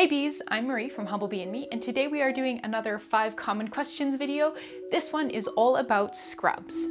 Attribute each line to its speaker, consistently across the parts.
Speaker 1: Hey bees, I'm Marie from Humblebee and Me, and today we are doing another 5 common questions video. This one is all about scrubs.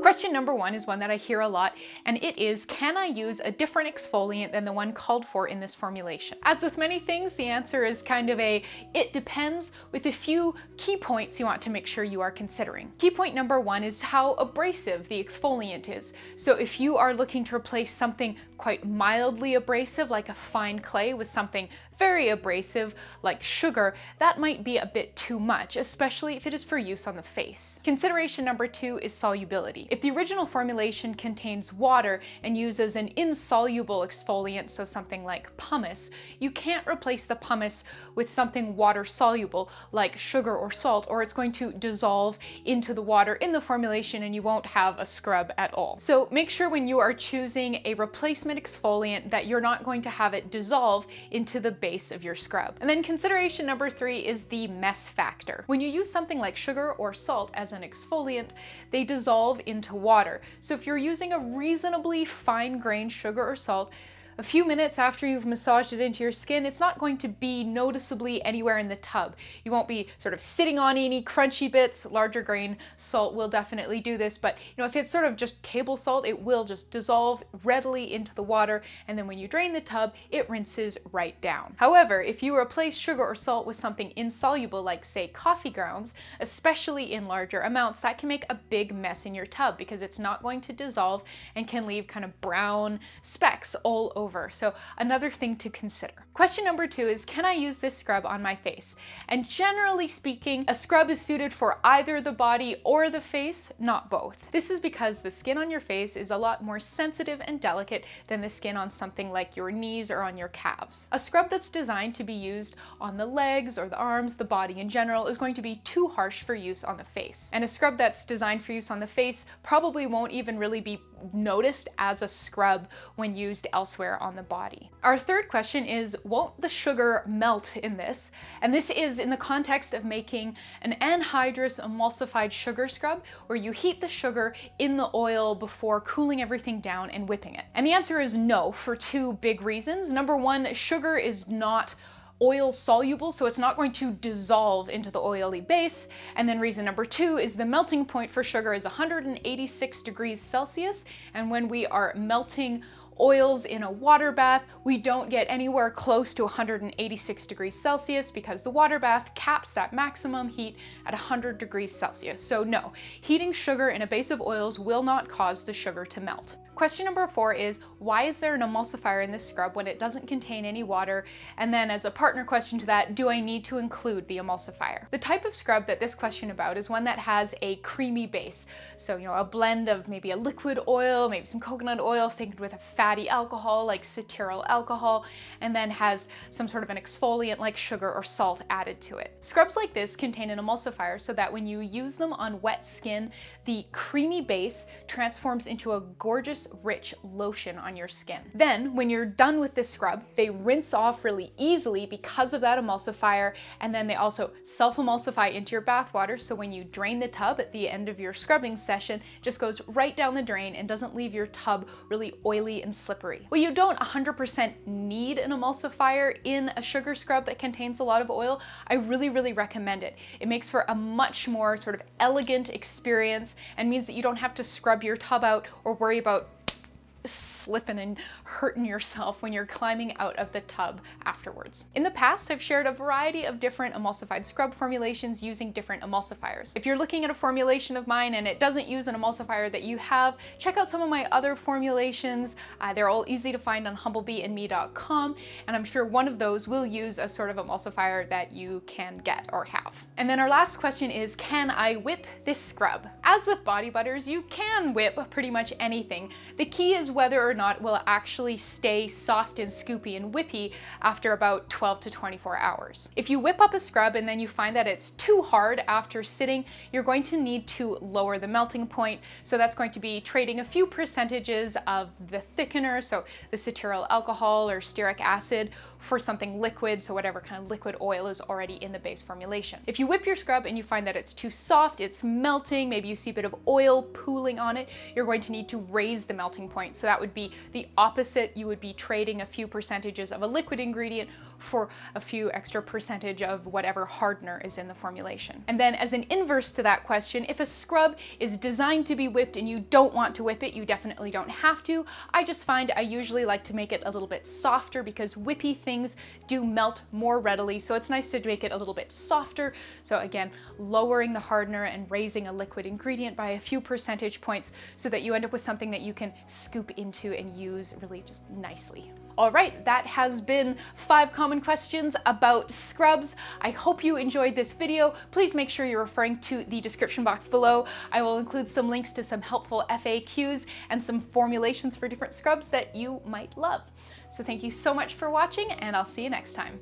Speaker 1: Question number 1 is one that I hear a lot, and it is, can I use a different exfoliant than the one called for in this formulation? As with many things, the answer is kind of a it depends, with a few key points you want to make sure you are considering. Key point number 1 is how abrasive the exfoliant is. So if you are looking to replace something quite mildly abrasive, like a fine clay, with something very abrasive, like sugar, that might be a bit too much, especially if it is for use on the face. Consideration number 2 is solubility. If the original formulation contains water and uses an insoluble exfoliant, so something like pumice, you can't replace the pumice with something water soluble like sugar or salt, or it's going to dissolve into the water in the formulation and you won't have a scrub at all. So make sure when you are choosing a replacement exfoliant that you're not going to have it dissolve into the base of your scrub. And then consideration number 3 is the mess factor. When you use something like sugar or salt as an exfoliant, they dissolve into water. So if you're using a reasonably fine-grained sugar or salt, a few minutes after you've massaged it into your skin, it's not going to be noticeably anywhere in the tub. You won't be sort of sitting on any crunchy bits. Larger grain salt will definitely do this, but if it's sort of just table salt, it will just dissolve readily into the water, and then when you drain the tub, it rinses right down. However, if you replace sugar or salt with something insoluble like, say, coffee grounds, especially in larger amounts, that can make a big mess in your tub because it's not going to dissolve and can leave kind of brown specks all over. So another thing to consider. Question number 2 is, can I use this scrub on my face? And generally speaking, a scrub is suited for either the body or the face, not both. This is because the skin on your face is a lot more sensitive and delicate than the skin on something like your knees or on your calves. A scrub that's designed to be used on the legs or the arms, the body in general, is going to be too harsh for use on the face. And a scrub that's designed for use on the face probably won't even really be noticed as a scrub when used elsewhere on the body. Our third question is, won't the sugar melt in this? And this is in the context of making an anhydrous emulsified sugar scrub, where you heat the sugar in the oil before cooling everything down and whipping it. And the answer is no, for 2 big reasons. Number 1, sugar is not oil soluble, so it's not going to dissolve into the oily base. And then reason number 2 is the melting point for sugar is 186 degrees Celsius. And when we are melting oils in a water bath, we don't get anywhere close to 186 degrees Celsius because the water bath caps that maximum heat at 100 degrees Celsius. So no, heating sugar in a base of oils will not cause the sugar to melt. Question number 4 is, why is there an emulsifier in this scrub when it doesn't contain any water? And then as a partner question to that, do I need to include the emulsifier? The type of scrub that this question about is one that has a creamy base. So, a blend of maybe a liquid oil, maybe some coconut oil thickened with a fatty alcohol like cetyl alcohol, and then has some sort of an exfoliant like sugar or salt added to it. Scrubs like this contain an emulsifier so that when you use them on wet skin, the creamy base transforms into a gorgeous rich lotion on your skin. Then when you're done with this scrub, they rinse off really easily because of that emulsifier, and then they also self-emulsify into your bath water, so when you drain the tub at the end of your scrubbing session, it just goes right down the drain and doesn't leave your tub really oily and slippery. Well, you don't 100% need an emulsifier in a sugar scrub that contains a lot of oil. I really recommend it. It makes for a much more sort of elegant experience and means that you don't have to scrub your tub out or worry about slipping and hurting yourself when you're climbing out of the tub afterwards. In the past, I've shared a variety of different emulsified scrub formulations using different emulsifiers. If you're looking at a formulation of mine and it doesn't use an emulsifier that you have, check out some of my other formulations. They're all easy to find on humblebeeandme.com, and I'm sure one of those will use a sort of emulsifier that you can get or have. And then our last question is, can I whip this scrub? As with body butters, you can whip pretty much anything. The key is whether or not it will actually stay soft and scoopy and whippy after about 12 to 24 hours. If you whip up a scrub and then you find that it's too hard after sitting, you're going to need to lower the melting point. So that's going to be trading a few percentages of the thickener, so the cetyl alcohol or stearic acid, for something liquid, so whatever kind of liquid oil is already in the base formulation. If you whip your scrub and you find that it's too soft, it's melting, maybe you see a bit of oil pooling on it, you're going to need to raise the melting point. So that would be the opposite. You would be trading a few percentages of a liquid ingredient for a few extra percentage of whatever hardener is in the formulation. And then as an inverse to that question, if a scrub is designed to be whipped and you don't want to whip it, you definitely don't have to. I just find I usually like to make it a little bit softer because whippy things do melt more readily. So it's nice to make it a little bit softer. So again, lowering the hardener and raising a liquid ingredient by a few percentage points so that you end up with something that you can scoop into and use really just nicely. All right, that has been 5 common questions about scrubs. I hope you enjoyed this video. Please make sure you're referring to the description box below. I will include some links to some helpful FAQs and some formulations for different scrubs that you might love. So thank you so much for watching, and I'll see you next time.